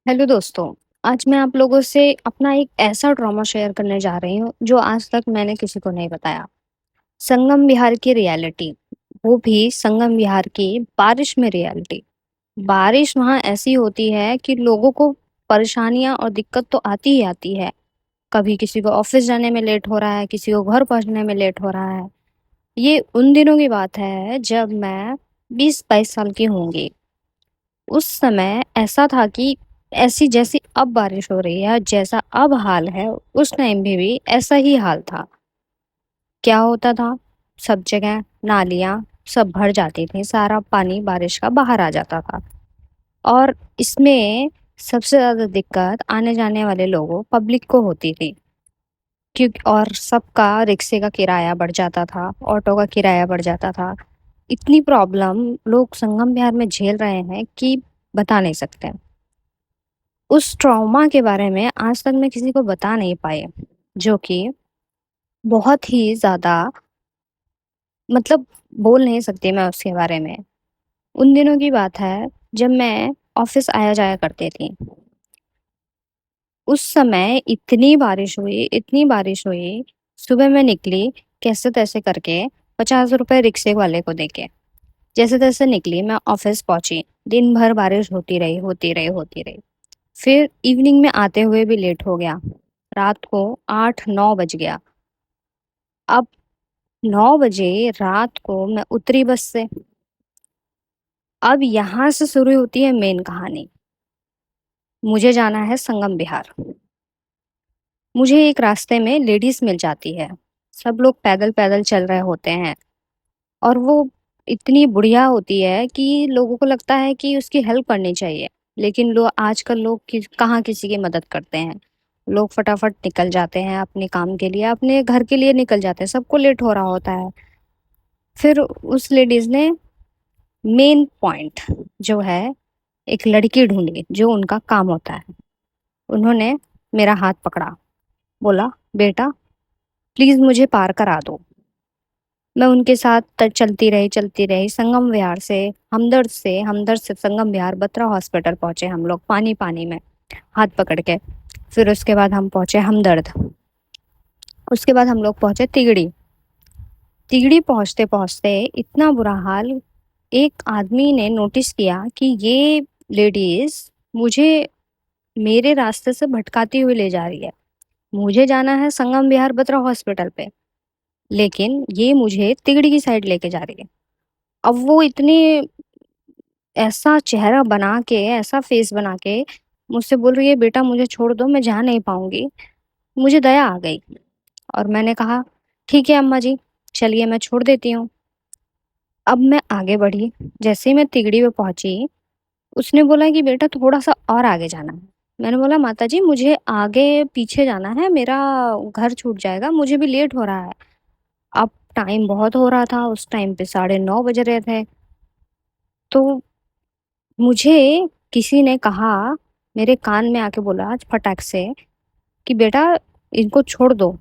Hello दोस्तों। आज मैं आप लोगों से अपना एक ऐसा ट्रॉमा शेयर करने जा रही हूँ जो आज तक मैंने किसी को नहीं बताया। संगम विहार की रियलिटी, वो भी संगम विहार की बारिश में रियलिटी। बारिश वहाँ ऐसी होती है कि लोगों को परेशानियां और दिक्कत तो आती ही आती है। कभी किसी को ऑफिस जाने में लेट हो रहा है, किसी को घर पहुंचने में लेट हो रहा है। ये उन दिनों की बात है जब मैं 20-22 साल की होंगी। उस समय ऐसा था कि ऐसी जैसी अब बारिश हो रही है, जैसा अब हाल है, उस टाइम भी ऐसा ही हाल था। क्या होता था? सब जगह नालियां सब भर जाती थी, सारा पानी बारिश का बाहर आ जाता था। और इसमें सबसे ज्यादा दिक्कत आने जाने वाले लोगों पब्लिक को होती थी, क्योंकि और सबका रिक्शे का किराया बढ़ जाता था, ऑटो का किराया बढ़ जाता था। इतनी प्रॉब्लम लोग संगम विहार में झेल रहे हैं कि बता नहीं सकते। उस ट्रॉमा के बारे में आज तक मैं किसी को बता नहीं पाई, जो कि बहुत ही ज़्यादा, मतलब बोल नहीं सकती मैं उसके बारे में। उन दिनों की बात है जब मैं ऑफिस आया जाया करती थी। उस समय इतनी बारिश हुई, इतनी बारिश हुई। सुबह मैं निकली कैसे तैसे करके, 50 रुपए रिक्शे वाले को देके जैसे तैसे निकली, मैं ऑफिस पहुंची। दिन भर बारिश होती रही, होती रही, होती रही। फिर इवनिंग में आते हुए भी लेट हो गया। रात को 8-9 बज गया। अब 9 बजे रात को मैं उतरी बस से। अब यहाँ से शुरू होती है मेन कहानी। मुझे जाना है संगम विहार। मुझे एक रास्ते में लेडीज मिल जाती है। सब लोग पैदल पैदल चल रहे होते हैं, और वो इतनी बुढ़िया होती है कि लोगों को लगता है कि उसकी हेल्प करनी चाहिए। लेकिन लोग आजकल कहाँ किसी की मदद करते हैं। लोग फटाफट निकल जाते हैं अपने काम के लिए, अपने घर के लिए निकल जाते हैं, सबको लेट हो रहा होता है। फिर उस लेडीज ने मेन पॉइंट जो है, एक लड़की ढूंढी जो उनका काम होता है। उन्होंने मेरा हाथ पकड़ा, बोला, बेटा प्लीज मुझे पार करा दो। मैं उनके साथ चलती रही संगम विहार से। हमदर्द से संगम विहार बत्रा हॉस्पिटल पहुंचे हम लोग, पानी पानी में हाथ पकड़ के। फिर उसके बाद हम पहुंचे हमदर्द। उसके बाद हम लोग पहुंचे तिगड़ी। तिगड़ी पहुंचते पहुंचते इतना बुरा हाल। एक आदमी ने नोटिस किया कि ये लेडीज मुझे मेरे रास्ते से भटकाती हुई ले जा रही है। मुझे जाना है संगम विहार बत्रा हॉस्पिटल पे, लेकिन ये मुझे तिगड़ी की साइड लेके जा रही है। अब वो इतने ऐसा चेहरा बना के, ऐसा फेस बना के मुझसे बोल रही है, बेटा मुझे छोड़ दो, मैं जा नहीं पाऊंगी। मुझे दया आ गई और मैंने कहा, ठीक है अम्मा जी, चलिए मैं छोड़ देती हूँ। अब मैं आगे बढ़ी। जैसे ही मैं तिगड़ी पे पहुंची, उसने बोला कि बेटा थोड़ा सा और आगे जाना है। मैंने बोला, माता जी मुझे आगे पीछे जाना है, मेरा घर छूट जाएगा, मुझे भी लेट हो रहा है। अब टाइम बहुत हो रहा था, उस टाइम पे 9:30 बज रहे थे। तो मुझे किसी ने कहा, मेरे कान में आके बोला आज फटाक से, कि बेटा इनको छोड़ दो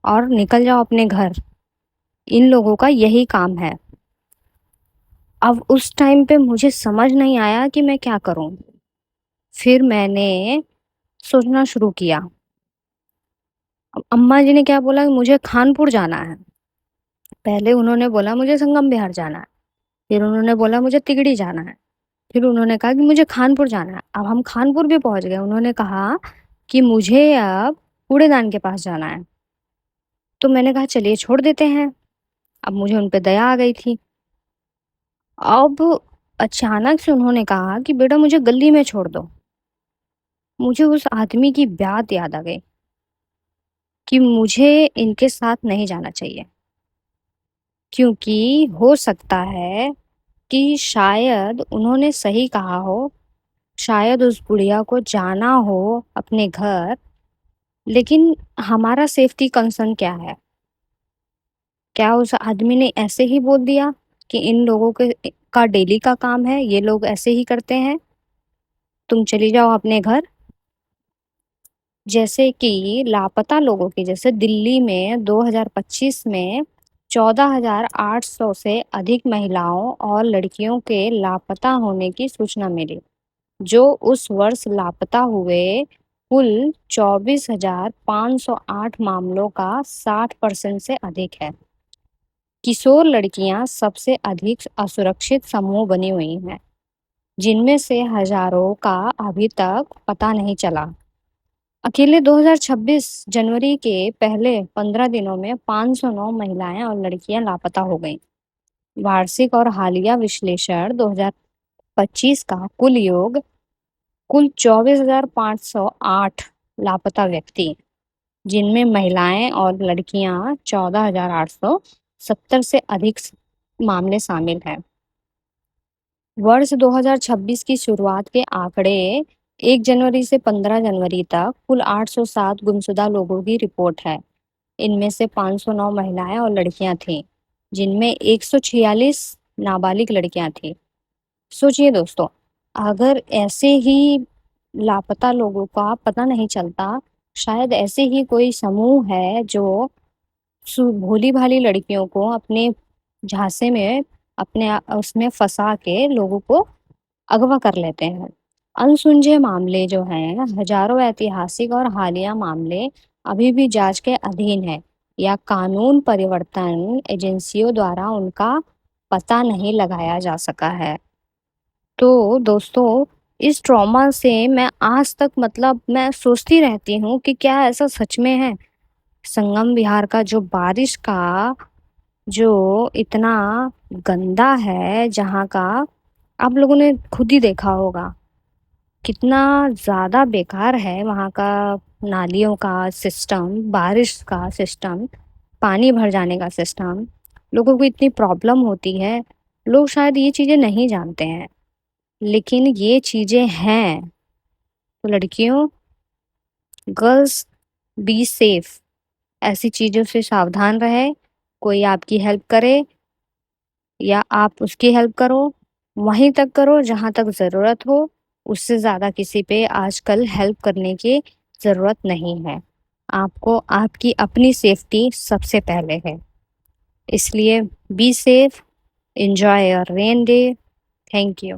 और निकल जाओ अपने घर, इन लोगों का यही काम है। अब उस टाइम पे मुझे समझ नहीं आया कि मैं क्या करूं। फिर मैंने सोचना शुरू किया। अब अम्मा जी ने क्या बोला कि मुझे खानपुर जाना है। पहले उन्होंने बोला मुझे संगम विहार जाना है, फिर उन्होंने बोला मुझे तिगड़ी जाना है, फिर उन्होंने कहा कि मुझे खानपुर जाना है। अब हम खानपुर भी पहुंच गए। उन्होंने कहा कि मुझे अब कूड़ेदान के पास जाना है। तो मैंने कहा चलिए छोड़ देते हैं। अब मुझे उन पे दया आ गई थी। अब अचानक से उन्होंने कहा कि बेटा मुझे गली में छोड़ दो। मुझे उस आदमी की बात याद आ गई कि मुझे इनके साथ नहीं जाना चाहिए, क्योंकि हो सकता है कि शायद उन्होंने सही कहा हो, शायद उस बुढ़िया को जाना हो अपने घर। लेकिन हमारा सेफ्टी कंसर्न क्या है? क्या उस आदमी ने ऐसे ही बोल दिया कि इन लोगों के का डेली का काम है, ये लोग ऐसे ही करते हैं, तुम चली जाओ अपने घर? जैसे कि लापता लोगों की, जैसे दिल्ली में 2025 में 14,800 से अधिक महिलाओं और लड़कियों के लापता होने की सूचना मिली। जो उस वर्ष लापता हुए कुल 24,508 मामलों का 60% से अधिक है। किशोर लड़कियां सबसे अधिक असुरक्षित समूह बनी हुई हैं, जिनमें से हजारों का अभी तक पता नहीं चला। अकेले 2026 जनवरी के पहले 15 दिनों में 509 महिलाएं और लड़कियां लापता हो गईं। वार्षिक और हालिया विश्लेषण 2025 का कुल योग कुल 24,508 लापता व्यक्ति, जिनमें महिलाएं और लड़कियां 14,870 से अधिक मामले शामिल हैं। वर्ष 2026 की शुरुआत के आंकड़े 1 जनवरी से 15 जनवरी तक कुल 807 गुमशुदा लोगों की रिपोर्ट है। इनमें से 509 महिलाएं और लड़कियां थीं, जिनमें 146 नाबालिग लड़कियां थीं। सोचिए दोस्तों, अगर ऐसे ही लापता लोगों का पता नहीं चलता, शायद ऐसे ही कोई समूह है जो भोली भाली लड़कियों को अपने झांसे में उसमें फंसा के लोगों को अगवा कर लेते हैं। अनसुलझे मामले जो हैं, हजारों ऐतिहासिक और हालिया मामले अभी भी जांच के अधीन है या कानून परिवर्तन एजेंसियों द्वारा उनका पता नहीं लगाया जा सका है। तो दोस्तों, इस ट्रॉमा से मैं आज तक मतलब मैं सोचती रहती हूँ कि क्या ऐसा सच में है? संगम विहार का जो बारिश का जो इतना गंदा है, जहाँ का आप लोगों ने खुद ही देखा होगा कितना ज़्यादा बेकार है वहाँ का नालियों का सिस्टम, बारिश का सिस्टम, पानी भर जाने का सिस्टम। लोगों को इतनी प्रॉब्लम होती है, लोग शायद ये चीज़ें नहीं जानते हैं, लेकिन ये चीज़ें हैं। तो लड़कियों, गर्ल्स, बी सेफ। ऐसी चीज़ों से सावधान रहे। कोई आपकी हेल्प करे या आप उसकी हेल्प करो, वहीं तक करो जहाँ तक ज़रूरत हो। उससे ज़्यादा किसी पे आजकल हेल्प करने की ज़रूरत नहीं है। आपको आपकी अपनी सेफ्टी सबसे पहले है। इसलिए be safe, enjoy your rain day. Thank you.